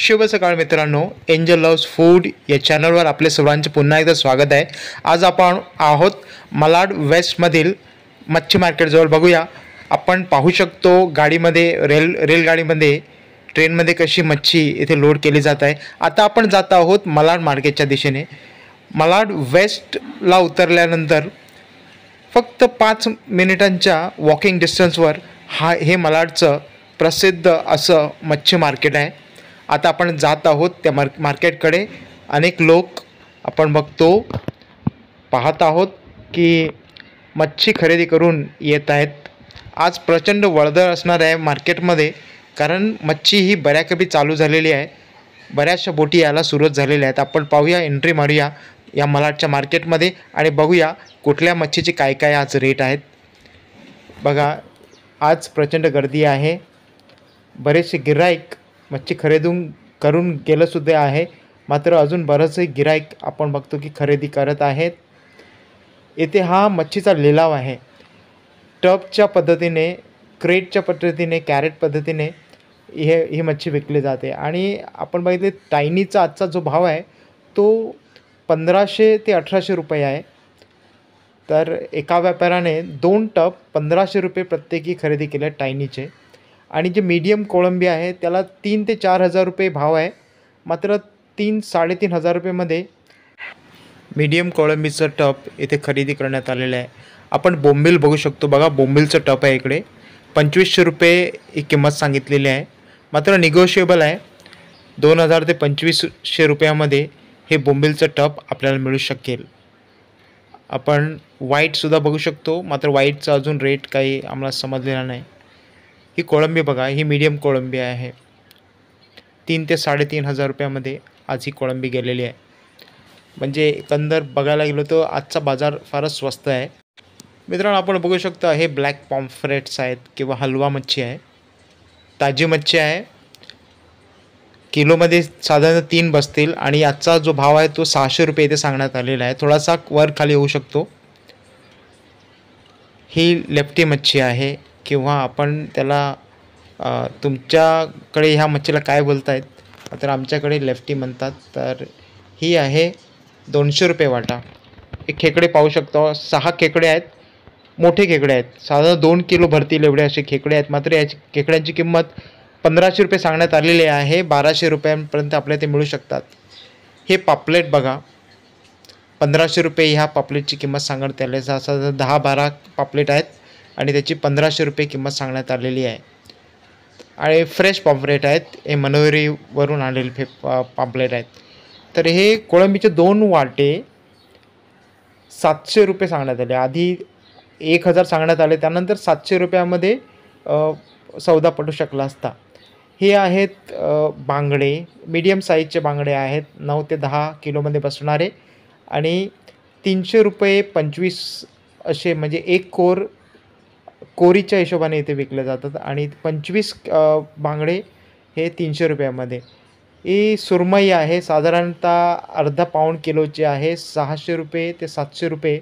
शुभ सकाळ मित्रांनो, एंजल लव्स फूड या चॅनलवर आपले सर्वांचे पुन्हा एकदा स्वागत आहे। आज आपण आहोत मालाड वेस्टमधील मच्छी मार्केटजवळ। बघूया, आपण पाहू शकतो गाडीमध्ये रेलगाडीमध्ये ट्रेनमध्ये कशी मच्छी इथे लोड केली जात आहे। आता आपण जात आहोत मालाड मार्केटच्या दिशेने। मालाड वेस्टला उतरल्यानंतर फक्त 5 मिनिटांच्या वॉकिंग डिस्टन्सवर हे मालाडचं प्रसिद्ध असं मच्छी मार्केट आहे। आता आपण जात आहोत त्या मार्केटकडे। अनेक लोक आपण बघतो पाहत आहोत की मच्छी खरेदी करून येत आहेत। आज प्रचंड वर्दळ असणार आहे मार्केटमध्ये, कारण मच्छी ही बऱ्यापैकी चालू झालेली आहे। बऱ्याचशा बोटी यायला सुरुवात झालेल्या आहेत। आपण पाहूया, एंट्री मारूया या मालाडच्या मार्केटमध्ये आणि बघूया कुठल्या मच्छीचे काय काय आज रेट आहेत। बघा, आज प्रचंड गर्दी आहे। बरेचसे गिराईक मच्छी करून गेलंसुद्धा आहे, मात्र अजून बरेचसे गिराईक आपण बघतो की खरेदी करत आहेत। येथे हा मच्छीचा लिलाव आहे। टबच्या पद्धतीने, क्रेटच्या पद्धतीने, कॅरेट पद्धतीने ही मच्छी विकली जाते। आणि आपण बघितले टायनीचा आजचा जो भाव आहे तो 1500 ते 1800 रुपये आहे। तर एका व्यापाऱ्याने 2 टब 1500 रुपये प्रत्येकी खरेदी केले टायनीचे। आणि जे मीडियम कोळंबी आहे त्याला 3 ते 4000 रुपये भाव आहे, मात्र 3-3.5 हजार रुपयेमध्ये मीडियम कोळंबीचं टप इथे खरेदी करण्यात आलेलं आहे। आपण बोंबील बघू शकतो। बघा, बोंबीलचं टप आहे इकडे 2500 रुपये ही किंमत सांगितलेली आहे, मात्र निगोशिएबल आहे। 2000 ते 2500 रुपयामध्ये हे बोंबीलचं टप आपल्याला मिळू शकेल। आपण व्हाईटसुद्धा बघू शकतो, मात्र व्हाईटचा अजून रेट काही आम्हाला समजलेला नाही। ही कोळंबी बघा, ही मीडियम कोळंबी आहे। 3 ते 3.5 हजार रुपयामध्ये आज ही कोळंबी गेलेली आहे। म्हणजे एकंदर बघायला गेलो तर आजचा बाजार फारच स्वस्त आहे। मित्रांनो, आपण बघू शकता हे ब्लॅक पॉम्फ्रेट्स आहेत किंवा हलवा मच्छी आहे। ताजी मच्छी आहे। किलोमध्ये साधारण 3 बसतील आणि आजचा जो भाव आहे तो 600 रुपये इथे सांगण्यात आलेला आहे। थोडासा वर खाली होऊ शकतो। ही लेफ्टी मच्छी आहे किंवा आपण त्याला तुमच्याकडे ह्या मच्छीला काय बोलतायत, तर आमच्याकडे लेफ्टी म्हणतात। तर ही आहे 200 रुपये वाटा। एक खेकडे पाहू शकतो, 6 खेकडे आहेत, मोठे खेकडे आहेत, साधारण 2 किलो भरतील एवढे असे खेकडे आहेत। मात्र याची खेकड्यांची किंमत 1500 रुपये सांगण्यात आलेली आहे। 1200 रुपयांपर्यंत आपल्याला ते मिळू शकतात। हे पापलेट बघा, 1500 रुपये ह्या पापलेटची किंमत सांगण्यात आली आहे। साधारण 10-12 पापलेट आहेत आणि त्याची 1500 रुपये किंमत सांगण्यात आलेली आहे। आणि फ्रेश पॉम्फ्रेट आहेत, हे मनोहरीवरून आलेले पॉम्फ्रेट आहेत। तर हे कोळंबीचे 2 वाटे 700 रुपये सांगण्यात आले। आधी 1000 सांगण्यात आले, त्यानंतर 700 रुपयामध्ये सौदा पटू शकला असता। हे आहेत बांगडे, मीडियम साईजचे बांगडे आहेत, 9 ते 10 किलोमध्ये बसणारे। आणि 300 रुपये 25 असे, म्हणजे एक कोरीच्या हिशोबाने इथे विकले जातात। आणि 25 बांगडे हे 300 रुपयामध्ये। ही सुरमई आहे, साधारणतः अर्धा पाऊण किलोची आहे। 600 रुपये ते 700 रुपये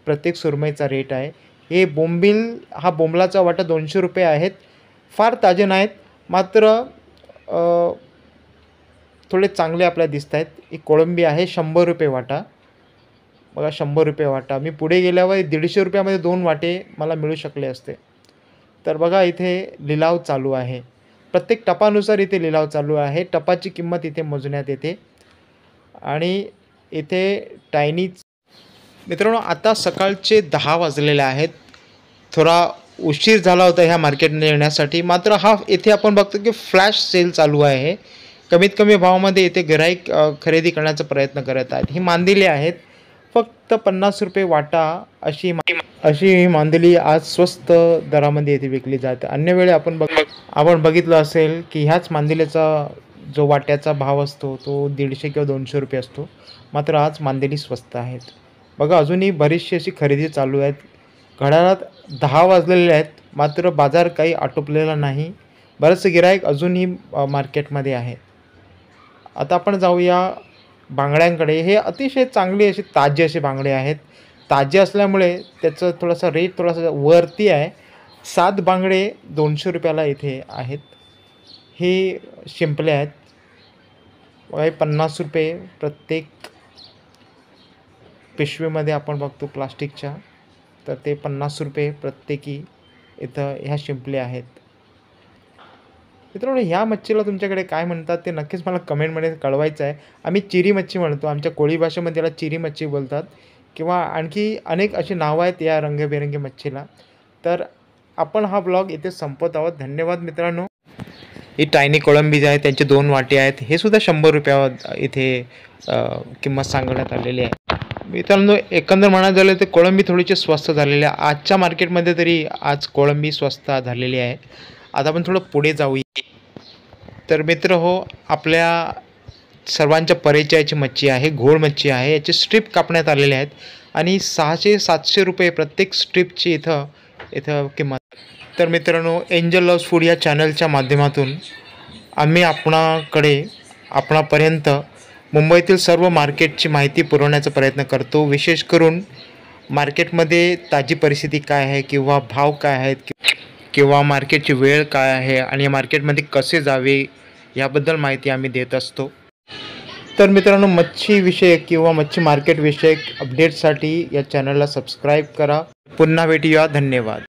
प्रत्येक सुरमईचा रेट आहे। हे बोंबील, हा बोंबलाचा वाटा 200 रुपये आहेत। फार ताजे नाहीत, मात्र थोडे चांगले आपल्याला दिसत आहेत। ही कोळंबी आहे 100 रुपये वाटा। बघा, 100 रुपये वाटा। मी पुढे गेल्यावर 150 रुपयामध्ये 2 वाटे मला मिळू शकले असते। तर बघा, इथे लिलाव चालू आहे। प्रत्येक टपानुसार इथे लिलाव चालू आहे। टपाची किंमत इथे मोजण्यात येते। आणि इथे टायनीज मित्रांनो, आता सकाळचे 10 वाजलेले आहेत। थोडा उशीर झाला होता ह्या मार्केटमध्ये येण्यासाठी, मात्र इथे आपण बघतो की फ्लॅश सेल चालू आहे। कमीत कमी भावामध्ये इथे गिराईक खरेदी करण्याचा प्रयत्न करत आहेत। ही मांदेली आहेत, फक्त 50 रुपये वाटा अशी ही मांदेली आज स्वस्त दरामध्ये इथे विकली जाते। अन्य वेळी आपण बघितलं असेल की ह्याच मांदेलीचा जो वाट्याचा भाव असतो तो 150 किंवा 200 रुपये असतो, मात्र आज मांदेली स्वस्त आहेत। बघा, अजूनही बरीचशी अशी खरेदी चालू आहेत। घड्याळात 10 वाजलेले आहेत, मात्र बाजार काही आटोपलेला नाही। बरेचसे गिराईक अजूनही मार्केटमध्ये आहेत। आता आपण जाऊया बांगड्यांकडे। हे अतिशय चांगले असे ताजे असे बांगडे आहेत। ताजे असल्यामुळे त्याचं थोडासा रेट थोडासा वरती आहे। 7 बांगडे 200 रुपयाला इथे आहेत। हे शिंपले आहेत, बघा 50 रुपये प्रत्येक पिशवीमध्ये आपण बघतो प्लास्टिकच्या, तर ते 50 रुपये प्रत्येकी इथं ह्या शिंपल्या आहेत. मित्रांनो, ह्या मच्छीला तुमच्याकडे काय म्हणतात ते नक्कीच मला कमेंटमध्ये कळवायचं आहे. आम्ही चिरी मच्छी म्हणतो, आमच्या कोळी भाषेमध्ये याला चिरी मच्छी बोलतात किंवा आणखी अनेक अशी नावं आहेत या रंगीबेरंगी मच्छीला. तर आपण हा ब्लॉग इथे संपवत आहोत. धन्यवाद मित्रांनो. ही टायनी कोळंबी जी आहे त्यांचे 2 वाटी आहेत, हे सुद्धा 100 रुपयावर इथे किंमत सांगण्यात आलेली आहे. मित्रांनो, एकंदर म्हणायचं झालं तर कोळंबी थोडीशी स्वस्त झालेली आहे आजच्या मार्केटमध्ये. तरी आज कोळंबी स्वस्त झालेली आहे. आता आपण थोडं पुढे जाऊया. तर मित्र हो, आपल्या सर्वांच्या परिचयाची मच्छी आहे, घोळ मच्छी आहे. याचे स्ट्रिप कापण्यात आलेले आहेत आणि 600-700 रुपये प्रत्येक स्ट्रिपची इथं किंमत. तर मित्रांनो, एंजल लव्स फूड या चॅनलच्या माध्यमातून आम्ही आपणापर्यंत मुंबईतील सर्व मार्केटची माहिती पुरवण्याचा प्रयत्न करतो. विशेष करून मार्केटमध्ये ताजी परिस्थिती काय आहे किंवा भाव काय आहेत किंवा मार्केटची वेळ काय आहे आणि या मार्केटमध्ये कसे जावे याबद्दल माहिती आम्ही देत असतो. तर मित्रांनो, मच्छी विषयक किंवा मच्छी मार्केट विषयक अपडेट्ससाठी या चॅनलला सबस्क्राईब करा. पुन्हा भेटूया. धन्यवाद.